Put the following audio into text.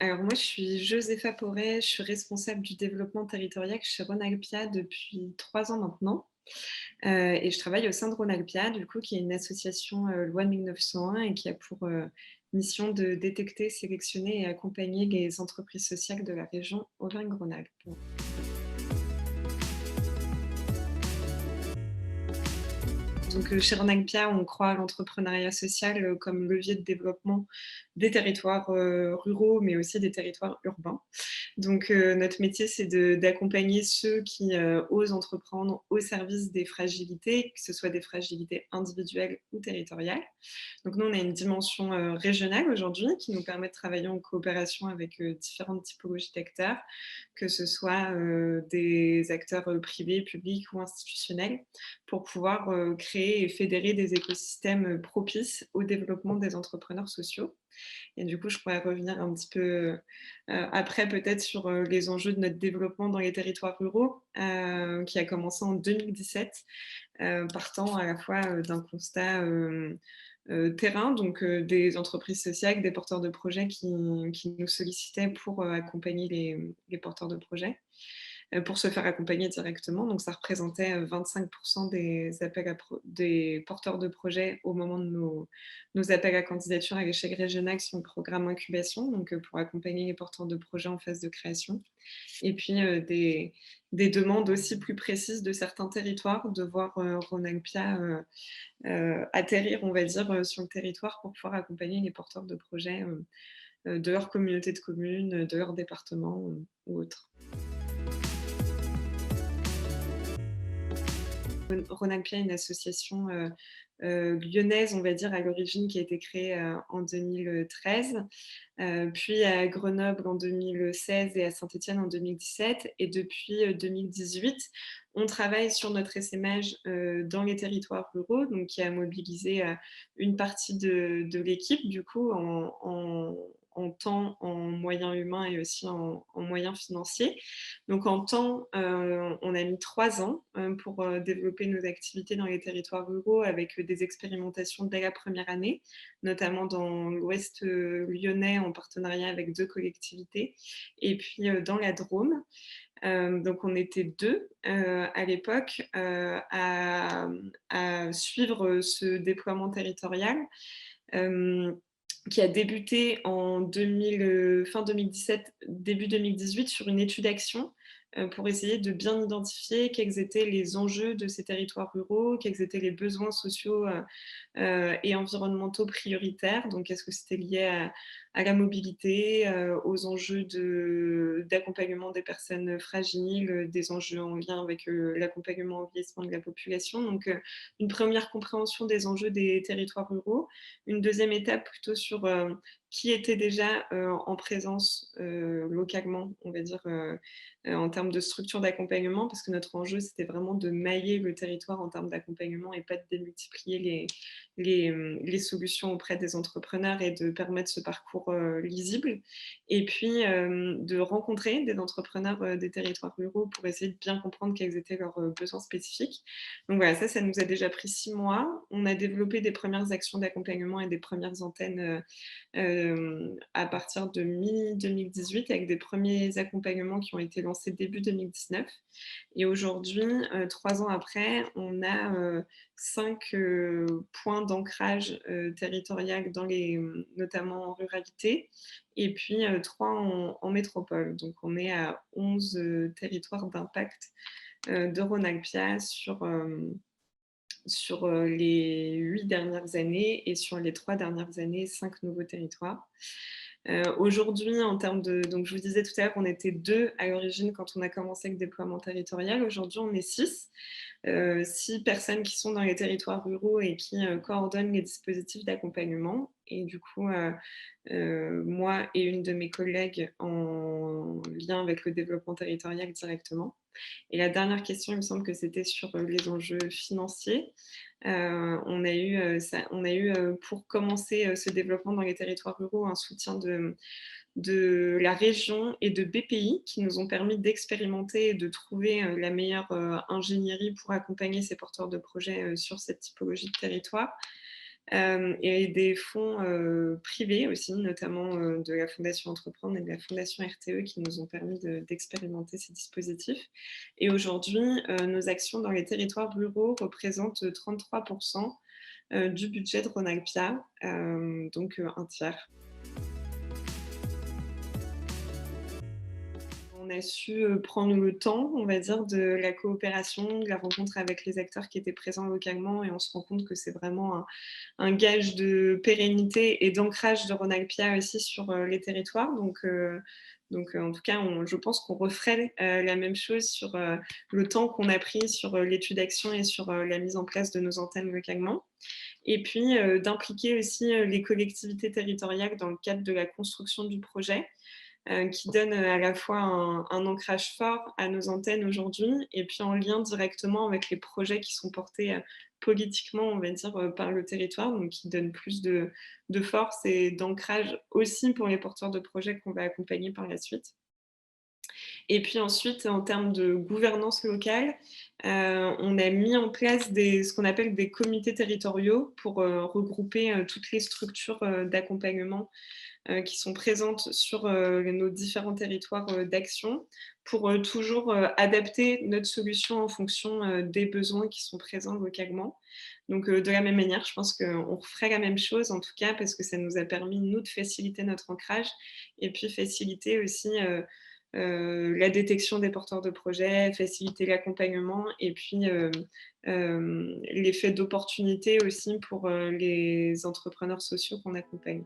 Alors moi, je suis Josépha Porret, je suis responsable du développement territorial chez Ronalpia depuis 3 ans maintenant, et je travaille au sein de Ronalpia, du coup, qui est une association, loi 1901 et qui a pour, mission de détecter, sélectionner et accompagner les entreprises sociales de la région Auvergne-Rhône-Alpes. Donc, chez Ronagpia, on croit à l'entrepreneuriat social, comme levier de développement des territoires, ruraux, mais aussi des territoires urbains. Donc, notre métier, c'est d'accompagner ceux qui, osent entreprendre au service des fragilités, que ce soit des fragilités individuelles ou territoriales. Donc nous, on a une dimension, régionale aujourd'hui qui nous permet de travailler en coopération avec, différentes typologies d'acteurs, que ce soit, des acteurs, privés, publics ou institutionnels, pour pouvoir, créer et fédérer des écosystèmes, propices au développement des entrepreneurs sociaux. Et du coup, je pourrais revenir un petit peu, après peut-être sur, les enjeux de notre développement dans les territoires ruraux, qui a commencé en 2017, partant à la fois, d'un constat, terrain, donc des entreprises sociales, des porteurs de projets qui nous sollicitaient pour, accompagner les porteurs de projets, pour se faire accompagner directement. Donc ça représentait, 25 des appels à pro des porteurs de projets au moment de nos appels à candidature à l'échelle régionale sur le programme incubation, donc pour accompagner les porteurs de projets en phase de création. Et puis, des demandes aussi plus précises de certains territoires, de voir, Ronalpia, atterrir, on va dire, sur le territoire pour pouvoir accompagner les porteurs de projets, de leur communauté de communes, de leur département, ou autre. Ronalpia est une association, lyonnaise, on va dire, à l'origine, qui a été créée, en 2013, puis à Grenoble en 2016 et à Saint-Étienne en 2017. Et depuis, 2018, on travaille sur notre essaimage, dans les territoires ruraux, donc qui a mobilisé, une partie de l'équipe, du coup, en temps, en moyens humains et aussi en moyens financiers. Donc en temps, on a mis 3 ans, pour, développer nos activités dans les territoires ruraux avec, des expérimentations dès la première année, notamment dans l'ouest, lyonnais en partenariat avec 2 collectivités, et puis, dans la Drôme. Donc on était 2, à l'époque, à suivre, ce déploiement territorial, hem, qui a débuté en 2000, fin 2017, début 2018, sur une étude action, pour essayer de bien identifier quels étaient les enjeux de ces territoires ruraux, quels étaient les besoins sociaux, et environnementaux prioritaires. Donc est-ce que c'était lié à la mobilité, aux enjeux d'accompagnement des personnes fragiles, des enjeux en lien avec, l'accompagnement au vieillissement de la population. Donc une première compréhension des enjeux des territoires ruraux. Une deuxième étape plutôt sur, qui était déjà, en présence, localement, on va dire, en termes de structure d'accompagnement, parce que notre enjeu, c'était vraiment de mailler le territoire en termes d'accompagnement et pas de démultiplier les solutions auprès des entrepreneurs et de permettre ce parcours, lisible. Et puis, de rencontrer des entrepreneurs, des territoires ruraux pour essayer de bien comprendre quels étaient leurs, besoins spécifiques. Donc voilà, ça nous a déjà pris 6 mois. On a développé des premières actions d'accompagnement et des premières antennes, à partir de mi-2018, avec des premiers accompagnements qui ont été lancés début 2019. Et aujourd'hui, 3 ans après, on a, 5, points d'ancrage, territorial dans notamment en ruralité, et puis, 3 en métropole. Donc on est à 11, territoires d'impact, de Rhône-Alpia sur, les 8 dernières années, et sur les 3 dernières années, 5 nouveaux territoires. Aujourd'hui, en termes de, donc je vous disais tout à l'heure qu'on était 2 à l'origine quand on a commencé le déploiement territorial. Aujourd'hui, on est 6. 6 personnes qui sont dans les territoires ruraux et qui, coordonnent les dispositifs d'accompagnement. Et du coup, moi et une de mes collègues en lien avec le développement territorial directement. Et la dernière question, il me semble que c'était sur, les enjeux financiers. On a eu, pour commencer, ce développement dans les territoires ruraux, un soutien de la région et de BPI, qui nous ont permis d'expérimenter et de trouver, la meilleure, ingénierie pour accompagner ces porteurs de projets, sur cette typologie de territoire. et des fonds privés aussi, notamment de la Fondation Entreprendre et de la Fondation RTE qui nous ont permis d'expérimenter ces dispositifs. Et aujourd'hui, nos actions dans les territoires ruraux représentent 33% du budget de Ronalpia, donc un tiers. On a su prendre le temps, on va dire, de la coopération, de la rencontre avec les acteurs qui étaient présents localement et on se rend compte que c'est vraiment un gage de pérennité et d'ancrage de Ronalpia aussi sur les territoires. Donc, en tout cas, je pense qu'on referait la même chose sur le temps qu'on a pris sur l'étude d'action et sur la mise en place de nos antennes localement. Et puis, d'impliquer aussi les collectivités territoriales dans le cadre de la construction du projet qui donne à la fois un ancrage fort à nos antennes aujourd'hui et puis en lien directement avec les projets qui sont portés politiquement, on va dire, par le territoire, donc qui donne plus de force et d'ancrage aussi pour les porteurs de projets qu'on va accompagner par la suite. Et puis ensuite, en termes de gouvernance locale, on a mis en place ce qu'on appelle des comités territoriaux pour regrouper toutes les structures d'accompagnement qui sont présentes sur nos différents territoires d'action pour toujours adapter notre solution en fonction des besoins qui sont présents localement. Donc, de la même manière, je pense qu'on referait la même chose, en tout cas, parce que ça nous a permis, nous, de faciliter notre ancrage et puis faciliter aussi la détection des porteurs de projets, faciliter l'accompagnement et puis l'effet d'opportunité aussi pour les entrepreneurs sociaux qu'on accompagne.